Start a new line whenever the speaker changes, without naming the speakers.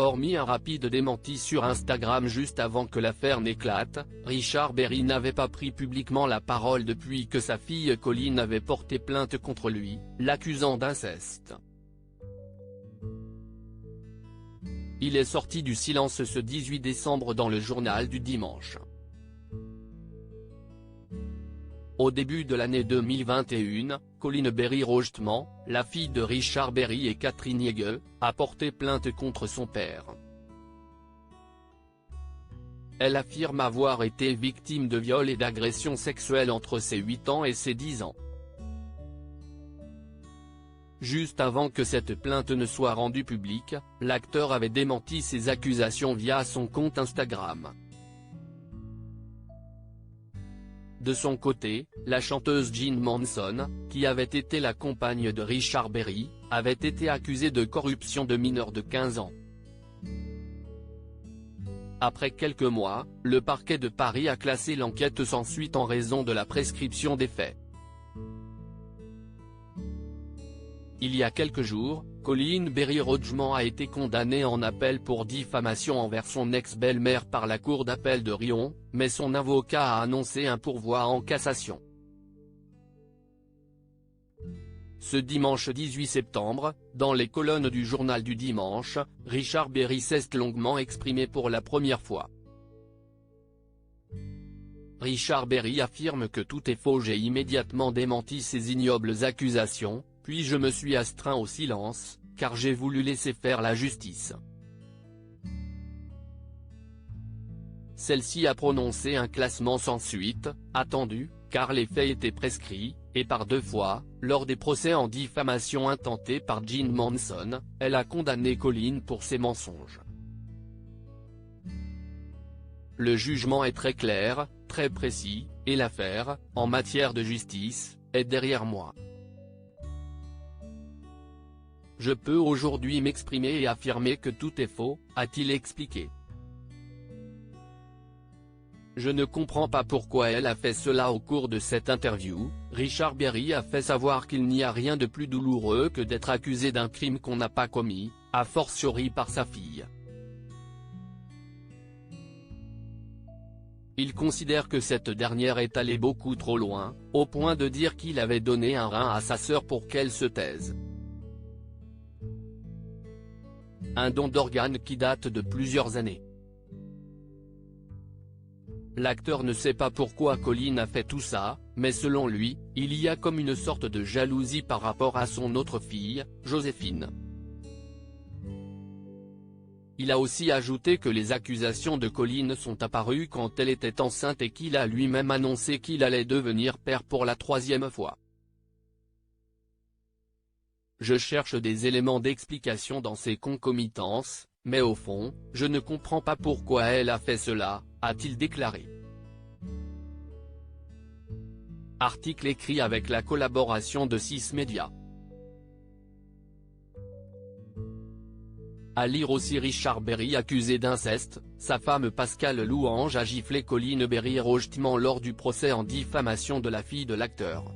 alors mis un rapide démenti sur Instagram juste avant que l'affaire n'éclate. Richard Berry n'avait pas pris publiquement la parole depuis que sa fille Colleen avait porté plainte contre lui, l'accusant d'inceste. Il est sorti du silence ce 18 décembre dans le journal du dimanche. Au début de l'année 2021, Colleen Berry Rojtman, la fille de Richard Berry et Catherine Yeager, a porté plainte contre son père. Elle affirme avoir été victime de viol et d'agressions sexuelles entre ses 8 ans et ses 10 ans. Juste avant que cette plainte ne soit rendue publique, l'acteur avait démenti ces accusations via son compte Instagram. De son côté, la chanteuse Jean Manson, qui avait été la compagne de Richard Berry, avait été accusée de corruption de mineurs de 15 ans. Après quelques mois, le parquet de Paris a classé l'enquête sans suite en raison de la prescription des faits. Il y a quelques jours, Colleen Berry Rojtman a été condamnée en appel pour diffamation envers son ex-belle-mère par la cour d'appel de Riom, mais son avocat a annoncé un pourvoi en cassation. Ce dimanche 18 septembre, dans les colonnes du journal du dimanche, Richard Berry s'est longuement exprimé pour la première fois. Richard Berry affirme que tout est faux. J'ai immédiatement démenti ces ignobles accusations, puis je me suis astreint au silence, car j'ai voulu laisser faire la justice. Celle-ci a prononcé un classement sans suite, attendu, car les faits étaient prescrits, et par 2 fois, lors des procès en diffamation intentés par Jean Manson, elle a condamné Colleen pour ses mensonges. Le jugement est très clair, très précis, et l'affaire, en matière de justice, est derrière moi. Je peux aujourd'hui m'exprimer et affirmer que tout est faux, a-t-il expliqué. Je ne comprends pas pourquoi elle a fait cela. Au cours de cette interview, Richard Berry a fait savoir qu'il n'y a rien de plus douloureux que d'être accusé d'un crime qu'on n'a pas commis, a fortiori par sa fille. Il considère que cette dernière est allée beaucoup trop loin, au point de dire qu'il avait donné un rein à sa sœur pour qu'elle se taise. Un don d'organes qui date de plusieurs années. L'acteur ne sait pas pourquoi Colleen a fait tout ça, mais selon lui, il y a comme une sorte de jalousie par rapport à son autre fille, Joséphine. Il a aussi ajouté que les accusations de Colleen sont apparues quand elle était enceinte et qu'il a lui-même annoncé qu'il allait devenir père pour la 3e fois. Je cherche des éléments d'explication dans ces concomitances, mais au fond, je ne comprends pas pourquoi elle a fait cela, a-t-il déclaré. Article écrit avec la collaboration de 6 médias. À lire aussi: Richard Berry accusé d'inceste, sa femme Pascale Louange a giflé Colleen Berry Rojtman lors du procès en diffamation de la fille de l'acteur.